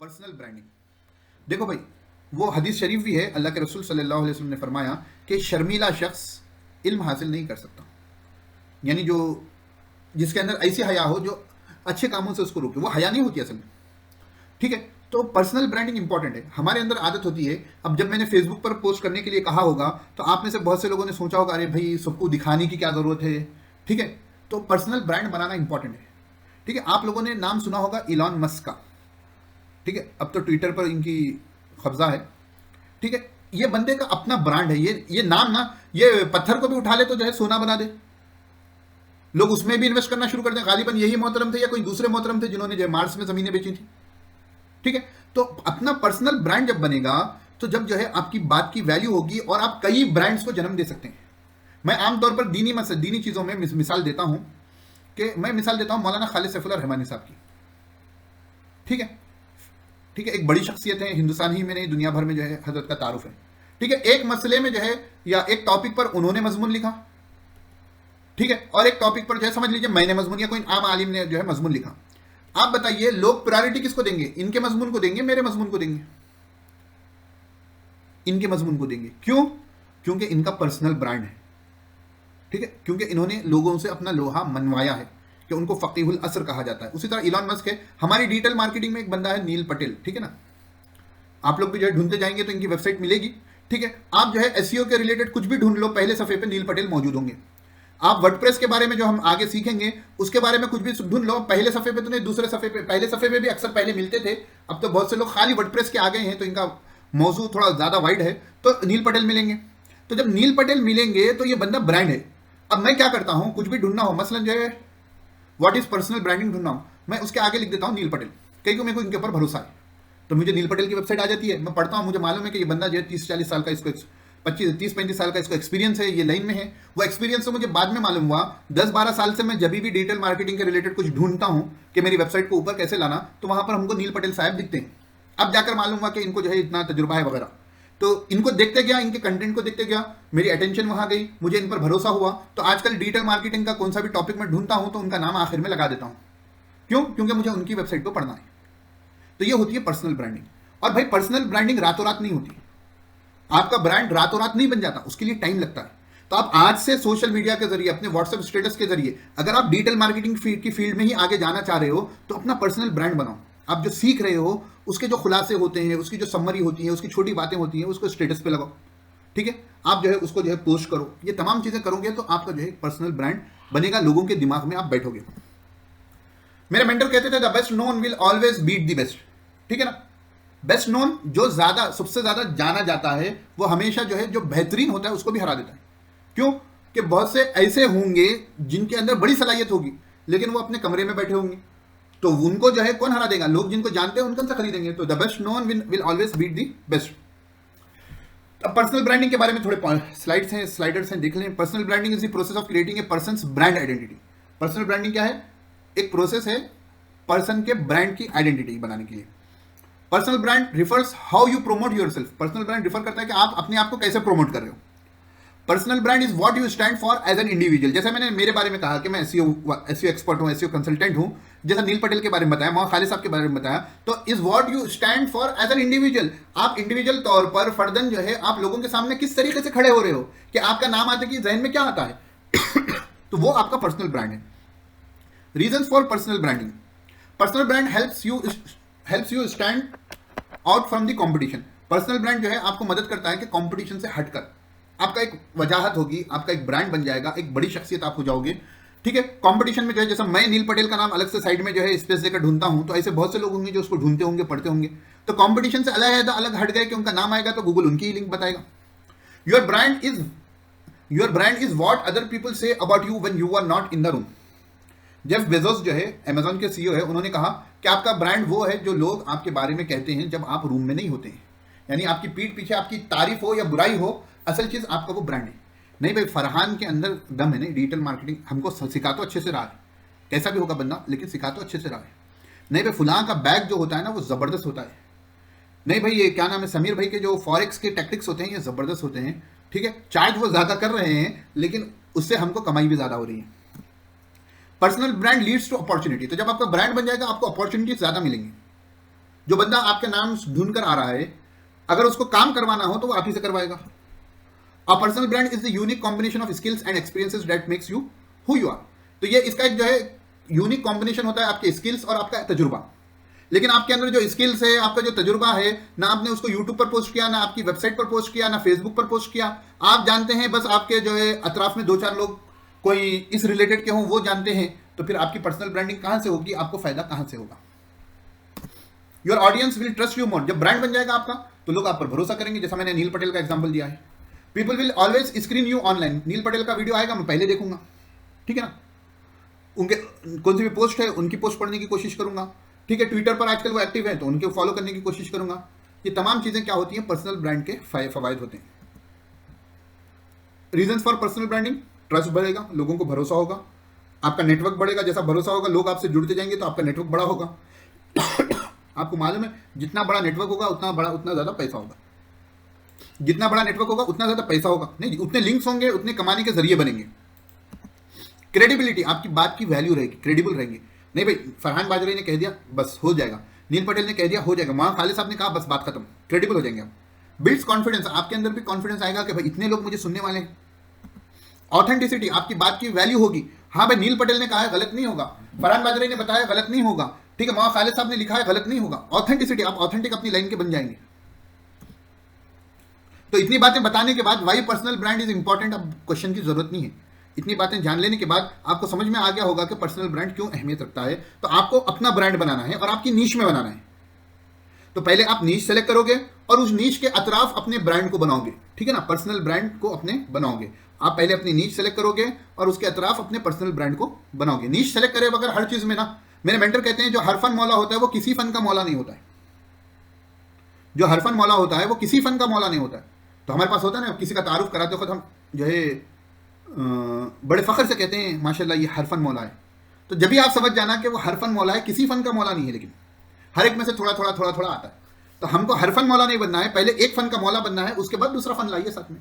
Personal branding. देखो भाई, वो हदीस शरीफ भी है, अल्लाह के रसूल सल्लल्लाहु अलैहि वसल्लम ने फरमाया कि शर्मीला शख्स इल्म हासिल नहीं कर सकता। यानी जो जिसके अंदर ऐसी हया हो जो अच्छे कामों से उसको रोके, वो हया नहीं होती असल में। ठीक है, तो पर्सनल ब्रांडिंग इंपॉर्टेंट है। हमारे अंदर आदत होती है, अब जब मैंने फेसबुक पर पोस्ट करने के लिए कहा होगा तो आप में से बहुत से लोगों ने सोचा होगा अरे भाई सबको दिखाने की क्या ज़रूरत है। ठीक है, तो पर्सनल ब्रांड बनाना इंपॉर्टेंट है। ठीक है, आप लोगों ने नाम सुना होगा इलॉन मस्क का। ठीक है, अब तो ट्विटर पर इनकी कब्जा है। ठीक है, ये बंदे का अपना ब्रांड है। ये नाम ना, ये पत्थर को भी उठा ले तो जो है सोना बना दे। लोग उसमें भी इन्वेस्ट करना शुरू कर दें। गालिबन यही मोहतरम थे या कोई दूसरे मोहतरम थे जिन्होंने जो मार्स में जमीनें बेची थी। ठीक है, तो अपना पर्सनल ब्रांड जब बनेगा तो जब जो है आपकी बात की वैल्यू होगी और आप कई ब्रांड्स को जन्म दे सकते हैं। मैं आमतौर पर दीनी चीज़ों में मिसाल देता हूं कि मैं मिसाल देता हूं मौलाना खालिद सैफुल्लाह रहमानी साहब की। ठीक है, ठीक है, एक बड़ी शख्सियत है, हिंदुस्तान ही में नहीं दुनिया भर में जो है हजरत का तारुफ है। ठीक है, एक मसले में जो है या एक टॉपिक पर उन्होंने मजमून लिखा। ठीक है, और एक टॉपिक पर जो है समझ लीजिए मैंने मजमून या कोई आम आलिम ने जो है मजमून लिखा। आप बताइए लोग प्रायोरिटी किसको देंगे? इनके मजमून को देंगे, मेरे मजमून को देंगे? इनके मजमून को देंगे। क्यों? क्योंकि इनका पर्सनल ब्रांड है। ठीक है, क्योंकि इन्होंने लोगों से अपना लोहा मनवाया है कि उनको फकीहुल असर कहा जाता है। उसी तरह इलॉन मस्क है। हमारी डिजिटल मार्केटिंग में एक बंदा है नील पटेल। ठीक है ना, आप लोग भी जो है ढूंढते जाएंगे तो इनकी वेबसाइट मिलेगी। ठीक है, आप जो है एसईओ के रिलेटेड कुछ भी ढूंढ लो, पहले सफे पे नील पटेल मौजूद होंगे। आप वर्डप्रेस के बारे में जो हम आगे सीखेंगे उसके बारे में कुछ भी ढूंढ लो, पहले सफे पे तो नहीं दूसरे सफे पे, पहले सफे पे भी अक्सर पहले मिलते थे। अब तो बहुत से लोग खाली वर्डप्रेस के आ गए हैं तो इनका मौजू थोड़ा ज्यादा वाइड है। तो नील पटेल मिलेंगे। तो जब नील पटेल मिलेंगे तो ये बंदा ब्रांड है। अब मैं क्या करता हूं, कुछ भी ढूंढना हो, मसलन जो है व्हाट इज पर्सनल ब्रांडिंग ढूंढना हो, मैं उसके आगे लिख देता हूं नील पटेल, क्योंकि मेरे को इनके ऊपर भरोसा है। तो मुझे नील पटेल की वेबसाइट आ जाती है, मैं पढ़ता हूं, मुझे मालूम है कि ये बंदा जो है 30-40 साल का, इसको 25-30-35 साल का इसको एक्सपीरियंस है, ये लाइन में है। वो एक्सपीरियंस तो मुझे बाद में मालूम हुआ। 10-12 साल से मैं जब भी डिजिटल मार्केटिंग के रिलेटेड कुछ ढूंढता हूं कि मेरी वेबसाइट को ऊपर कैसे लाना, तो वहां पर हमको नील पटेल साहब दिखते हैं। अब जाकर मालूम हुआ कि इनको जो है इतना तजुर्बा है वगैरह। तो इनको देखते गया, इनके कंटेंट को देखते गया, मेरी अटेंशन वहां गई, मुझे इन पर भरोसा हुआ। तो आजकल डिजिटल मार्केटिंग का कौन सा भी टॉपिक मैं ढूंढता हूं तो उनका नाम आखिर में लगा देता हूं। क्यों? क्योंकि मुझे उनकी वेबसाइट को पढ़ना है। तो ये होती है पर्सनल ब्रांडिंग। और भाई पर्सनल ब्रांडिंग रातों रात नहीं होती। आपका ब्रांड रातों रात नहीं बन जाता, उसके लिए टाइम लगता है। तो आप आज से सोशल मीडिया के जरिए, अपने व्हाट्सएप स्टेटस के जरिए, अगर आप डिजिटल मार्केटिंग की फील्ड में ही आगे जाना चाह रहे हो तो अपना पर्सनल ब्रांड बनाओ। आप जो सीख रहे हो उसके जो खुलासे होते हैं, उसकी जो समरी होती है, उसकी छोटी बातें होती हैं, उसको स्टेटस पे लगाओ। ठीक है, आप जो है उसको जो है पोस्ट करो। ये तमाम चीजें करोगे तो आपका जो है पर्सनल ब्रांड बनेगा, लोगों के दिमाग में आप बैठोगे। मेरे मेंटर कहते थे the best known will always beat the best. ठीक है ना, बेस्ट नोन जो ज्यादा, सबसे ज्यादा जाना जाता है, वो हमेशा जो है जो बेहतरीन होता है उसको भी हरा देता है। क्यों? कि बहुत से ऐसे होंगे जिनके अंदर बड़ी सलाहियत होगी लेकिन वो अपने कमरे में बैठे होंगे, तो उनको जो है कौन हरा देगा? लोग जिनको जानते हैं उनसे खरीदेंगे। तो the best known will always beat the best. अब पर्सनल ब्रांडिंग के बारे में थोड़े स्लाइडर्स हैं, देख लें। Personal branding is the process of creating a person's brand identity. Personal branding क्या है? एक प्रोसेस है पर्सन के ब्रांड की आइडेंटिटी बनाने के लिए। Personal brand refers how you promote yourself. Personal brand refer करता है कि आप अपने आप को कैसे प्रोमोट कर रहे हो। Personal brand is what you stand for as an individual. जैसे मैंने मेरे बारे में कहा कि मैं एसईओ एक्सपर्ट हूं, एसईओ कंसल्टेंट हूं, जैसा नील पटेल के बारे में बताया, मोहम्मद खालिद साहब के बारे में बताया, तो is what you stand for as an individual. आप इंडिविजुअल तौर पर फर्दन जो है आप लोगों के सामने किस तरीके से खड़े हो रहे हो, कि आपका नाम आते कि जहन में क्या आता है तो वो आपका पर्सनल ब्रांड है। Reasons for personal branding. Personal brand helps you stand out from the competition. Personal brand जो है आपको मदद करता है कि कंपटीशन से हटकर आपका एक वजाहत होगी, आपका एक ब्रांड बन जाएगा, एक बड़ी शख्सियत आप हो जाओगे। ठीक है, कंपटीशन में जो है, जैसा मैं नील पटेल का नाम अलग से साइड में जो है स्पेस देकर ढूंढता हूं, तो ऐसे बहुत से लोग होंगे जो उसको ढूंढते होंगे, पढ़ते होंगे। तो कंपटीशन से अलग हट गए कि उनका नाम आएगा तो गूगल उनकी ही लिंक बताएगा। Your brand is what other people say about you when you are not in the room. Jeff Bezos जो है अमेजॉन के सीईओ है, उन्होंने कहा कि आपका ब्रांड वो है जो लोग आपके बारे में कहते हैं जब आप रूम में नहीं होते हैं। यानी आपकी पीठ पीछे आपकी तारीफ हो या बुराई हो, असल चीज आपका वो ब्रांड है। नहीं भाई, फरहान के अंदर दम है। नहीं, डिजिटल मार्केटिंग हमको सिखा तो अच्छे से रहा है, कैसा भी होगा बंदा, लेकिन सिखा तो अच्छे से रहा है। नहीं भाई, फुलां का बैग जो होता है ना वो जबरदस्त होता है। नहीं भाई, ये क्या नाम है, समीर भाई के जो फॉरेक्स के टैक्टिक्स होते हैं ये जबरदस्त होते हैं। ठीक है, चार्ज वो ज्यादा कर रहे हैं लेकिन उससे हमको कमाई भी ज्यादा हो रही है। Personal brand leads to opportunity. तो जब आपका ब्रांड बन जाएगा आपको अपॉर्चुनिटी ज्यादा मिलेंगी। जो बंदा आपके नाम ढूंढ कर आ रहा है, अगर उसको काम करवाना हो तो वो आप ही से करवाएगा। A personal brand is the unique combination of skills and experiences that makes you who you are. तो ये इसका एक जो है यूनिक कॉम्बिनेशन होता है आपके स्किल्स और आपका तजुर्बा। लेकिन आपके अंदर जो स्किल्स है, आपका जो तजुर्बा है, ना आपने उसको यूट्यूब पर पोस्ट किया, ना आपकी वेबसाइट पर पोस्ट किया, ना फेसबुक पर पोस्ट किया। आप जानते हैं बस आपके जो है अतराफ में 2-4 लोग कोई इस रिलेटेड के हों, वो जानते हैं, तो फिर आपकी पर्सनल ब्रांडिंग कहां से होगी, आपको फायदा कहां से होगा? Your audience will trust you more. जब ब्रांड बन जाएगा आपका तो लोग आप पर भरोसा करेंगे, जैसा मैंने नील पटेल का एग्जाम्पल दिया है। People will always screen you online. Neil Patel का वीडियो आएगा, मैं पहले देखूंगा, ठीक है ना, उनके कौन सी भी पोस्ट है उनकी पोस्ट पढ़ने की कोशिश करूंगा, ठीक है। ट्विटर पर आजकल वो एक्टिव है तो उनके फॉलो करने की कोशिश करूंगा। ये तमाम चीजें क्या होती हैं, पर्सनल ब्रांड के फवायद होते हैं। Reasons for personal branding, trust बढ़ेगा, लोगों को भरोसा होगा, आपका नेटवर्क बढ़ेगा, जैसा भरोसा होगा लोग आपसे जुड़ते जाएंगे तो आपका नेटवर्क बड़ा होगा। आपको मालूम है जितना बड़ा नेटवर्क होगा उतना ज्यादा पैसा होगा, जितना बड़ा नेटवर्क होगा उतना ज्यादा पैसा होगा, नहीं उतने लिंक्स होंगे, उतने कमाने के जरिए बनेंगे। क्रेडिबिलिटी, आपकी बात की वैल्यू रहेगी, क्रेडिबल रहेंगे। नहीं भाई फरहान बाजरी ने कह दिया बस हो जाएगा, नील पटेल ने कह दिया हो जाएगा, मां खालिद साहब ने कहा बस बात खत्म, क्रेडिबल हो जाएंगे आप। बिल्ड्स कॉन्फिडेंस, आपके अंदर भी कॉन्फिडेंस आएगा कि भाई इतने लोग मुझे सुनने वाले हैं। ऑथेंटिसिटी, आपकी बात की वैल्यू होगी। हाँ भाई नील पटेल ने कहा है गलत नहीं होगा, फरहान बाजरी ने बताया गलत नहीं होगा, ठीक है, मां खालिद साहब ने लिखा है गलत नहीं होगा। ऑथेंटिसिटी, आप ऑथेंटिक अपनी लाइन के बन जाएंगे। तो इतनी बातें बताने के बाद why personal brand is important, अब क्वेश्चन की जरूरत नहीं है। इतनी बातें जान लेने के बाद आपको समझ में आ गया होगा कि पर्सनल ब्रांड क्यों अहमियत रखता है। तो आपको अपना ब्रांड बनाना है और आपकी नीश में बनाना है। तो पहले आप नीश सेलेक्ट करोगे और उस नीश के अतराफ अपने ब्रांड को बनाओगे, ठीक है ना, पर्सनल ब्रांड को अपने बनाओगे। आप पहले अपनी नीश सेलेक्ट करोगे और उसके अतराफ अपने पर्सनल ब्रांड को बनाओगे। नीश सेलेक्ट करे बगैर हर चीज में ना, मेरे मेंटर कहते हैं जो हर फन मौला होता है वो किसी फन का मौला नहीं होता है। जो हर फन मौला होता है वो किसी फन का मौला नहीं होता है। तो हमारे पास होता है ना, किसी का तारुफ कराते वक्त हम जो है बड़े फख्र से कहते हैं माशाल्लाह ये हर फन मौला है। तो जब भी आप समझ जाना कि वो हर फन मौला है, किसी फन का मौला नहीं है, लेकिन हर एक में से थोड़ा थोड़ा थोड़ा थोड़ा आता है। तो हमको हर फन मौला नहीं बनना है, पहले एक फन का मौला बनना है, उसके बाद दूसरा फन लाइए साथ में।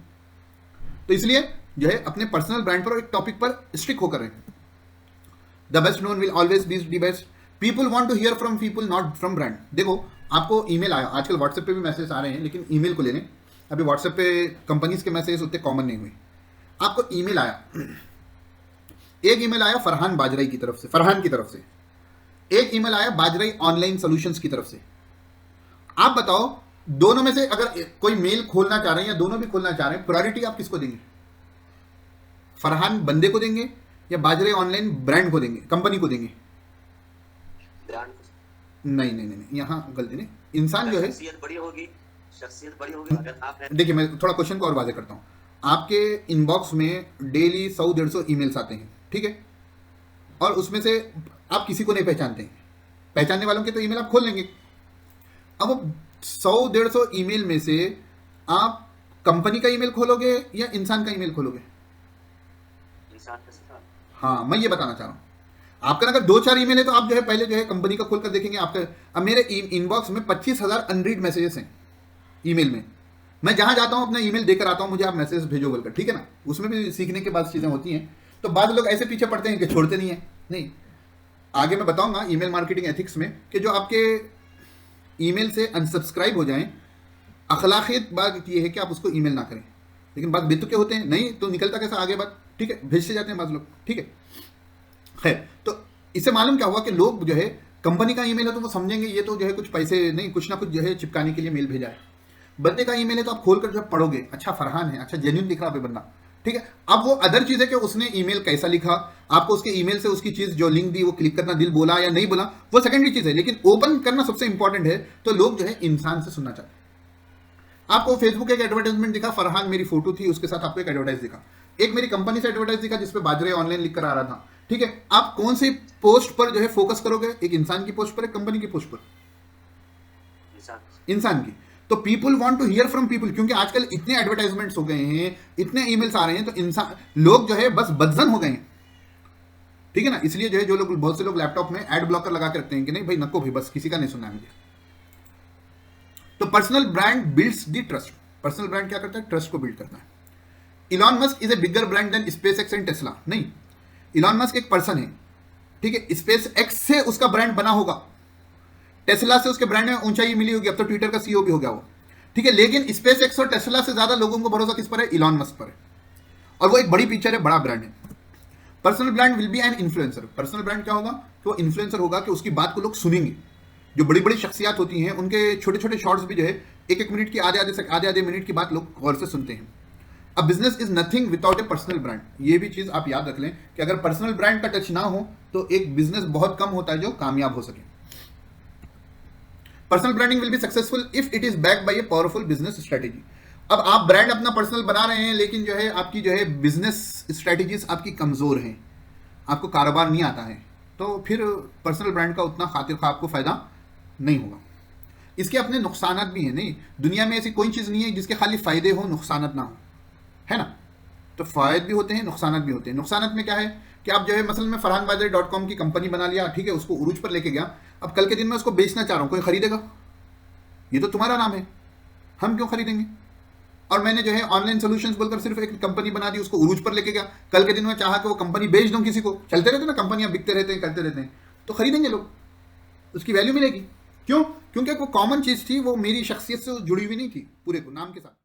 तो इसलिए जो है अपने पर्सनल ब्रांड पर एक टॉपिक पर स्टिक होकर रहें। The best known will always be the best. People want to hear from people not from brand. देखो आपको ईमेल आया, आजकल व्हाट्सएप पे भी मैसेज आ रहे हैं, लेकिन ईमेल को ले लें। अभी व्हाट्सएप पे कंपनीज के मैसेज उतने कॉमन नहीं हुए। आपको ईमेल आया, एक ईमेल आया फरहान बाजराई की तरफ से, फरहान की तरफ से, एक ईमेल आया बाजराई ऑनलाइन सॉल्यूशंस की तरफ से। आप बताओ दोनों में से अगर कोई मेल खोलना चाह रहे हैं या दोनों भी खोलना चाह रहे हैं, प्रायोरिटी आप किसको देंगे? फरहान बंदे को देंगे या बाजराई ऑनलाइन ब्रांड को देंगे, कंपनी को देंगे? नहीं नहीं नहीं, यहां गलती नहीं। इंसान जो है शख्सियत बड़ी होगी अगर आप। देखिए मैं थोड़ा क्वेश्चन को और वाज़ेह करता हूं। आपके इनबॉक्स में डेली 100-150 ईमेल्स आते हैं, ठीक है, और उसमें से आप किसी को नहीं पहचानते हैं, पहचानने वालों के तो ईमेल आप खोल लेंगे। अब 100-150 ईमेल में से आप कंपनी का ईमेल खोलोगे या इंसान का ईमेल खोलोगे? इंसान का। हाँ मैं ये बताना चाह रहा हूँ। आपका अगर 2-4 ईमेल है तो आप जो है पहले जो है कंपनी का खोलकर देखेंगे आपका। अब मेरे इनबॉक्स में 25,000 अनरीड मैसेजेस हैं ईमेल में। मैं जहां जाता हूं अपना ईमेल देकर आता हूं, मुझे आप मैसेज भेजो बोलकर, ठीक है ना। उसमें भी सीखने के बाद चीजें होती हैं। तो बाद लोग ऐसे पीछे पड़ते हैं कि छोड़ते नहीं है। नहीं, आगे मैं बताऊंगा ईमेल मार्केटिंग एथिक्स में कि जो आपके ईमेल से अनसब्सक्राइब हो जाएं, अखलाकियत बात यह है कि आप उसको ईमेल ना करें। लेकिन बात बेतुके होते हैं, नहीं तो निकलता कैसा आगे बात, ठीक है, भेजते जाते हैं बाद लोग, ठीक है। खैर, तो इससे मालूम क्या हुआ कि लोग जो है कंपनी का ईमेल है तो वो समझेंगे ये तो जो है कुछ पैसे नहीं, कुछ ना कुछ जो है चिपकाने के लिए मेल भेजा है। बंदे का ईमेल है तो आप खोलकर जब पढ़ोगे, अच्छा फरहान है, अच्छा जेन्युइन दिख रहा है बंदा, ठीक है। अब वो अदर चीज है कि उसने ईमेल कैसा लिखा, आपको उसके ईमेल से उसकी चीज जो लिंक दी वो क्लिक करना, दिल बोला या नहीं बोला, वो सेकेंडरी चीज है, लेकिन ओपन करना सबसे इंपॉर्टेंट है। तो लोग जो है इंसान से सुनना चाहते हैं। आपको फेसबुक एक एडवर्टाइजमेंट दिखा, फरहान मेरी फोटो थी, उसके साथ आपको एक एडवर्टाइज दिखा, एक मेरी कंपनी से एडवर्टाइज दिखा जिसपे बाजरे ऑनलाइन लिख कर आ रहा था, ठीक है। आप कौन सी पोस्ट पर जो है फोकस करोगे? एक इंसान की पोस्ट पर, एक कंपनी की पोस्ट पर? इंसान की। तो people want to hear from people, क्योंकि आजकल इतने एडवर्टाइजमेंट्स हो गए हैं, इतने ईमेल्स आ रहे हैं, तो इंसान लोग जो है बस बदजन हो गए हैं, ठीक है ना। इसलिए जो है जो लोग, बहुत से लोग लैपटॉप में एड ब्लॉकर लगा के रखते हैं कि नहीं भाई नको भाई, बस किसी का नहीं सुनना है मुझे। तो personal brand builds the trust. Personal brand क्या करता है? ट्रस्ट को बिल्ड करता है। Elon Musk is a bigger brand than SpaceX and Tesla. नहीं, इलॉन मस्क एक पर्सन है, ठीक है, स्पेसएक्स से उसका ब्रांड बना होगा, टेस्ला से उसके ब्रांड में ऊंचाई मिली होगी, अब तो ट्विटर का सीईओ भी हो गया वो, ठीक है। लेकिन स्पेस एक्स और टेस्ला से ज्यादा लोगों को भरोसा किस पर है? इलॉन मस्क पर है। और वो एक बड़ी पिक्चर है, बड़ा ब्रांड है। Personal brand will be an influencer. Personal brand क्या होगा? कि वो इन्फ्लुएंसर होगा कि उसकी बात को लोग सुनेंगे। जो बड़ी बड़ी शख्सियात होती हैं उनके छोटे छोटे शॉर्ट्स भी जो है एक एक मिनट की, आधे आधे मिनट की बात लोग गौर से सुनते हैं। अब business is nothing without A personal brand. ये भी चीज आप याद रख लें कि अगर पर्सनल ब्रांड का टच ना हो तो एक बिजनेस बहुत कम होता है जो कामयाब हो सके। Personal branding will be successful if it is backed by a powerful business strategy. अब आप ब्रांड अपना पर्सनल बना रहे हैं, लेकिन जो है आपकी जो है बिजनेस स्ट्रेटेजीज आपकी कमजोर हैं, आपको कारोबार नहीं आता है, तो फिर पर्सनल ब्रांड का उतना खातिर खा आपको फायदा नहीं होगा। इसके अपने नुकसानात भी हैं। नहीं, दुनिया में ऐसी कोई चीज नहीं है जिसके खाली फायदे हो नुकसानात ना हो, है ना। तो फायदे भी होते हैं, नुकसानात भी होते हैं। नुकसानात में क्या है कि आप जो है मसलन मैं farhanbadri.com की कंपनी बना लिया, ठीक है, उसको उरूज पर लेके गया, अब कल के दिन में उसको बेचना चाह रहा हूं, कोई खरीदेगा? ये तो तुम्हारा नाम है, हम क्यों खरीदेंगे? और मैंने जो है ऑनलाइन सोल्यूशंस बोलकर सिर्फ एक कंपनी बना दी, उसको उरूज पर लेके गया, कल के दिन में चाहा कि वो कंपनी बेच दूं किसी को, चलते रहते ना, कंपनियां बिकते रहते हैं, करते रहते हैं, तो खरीदेंगे लोग, उसकी वैल्यू मिलेगी। क्यों? क्योंकि वो कॉमन चीज थी, वो मेरी शख्सियत से जुड़ी हुई नहीं थी पूरे को नाम के साथ।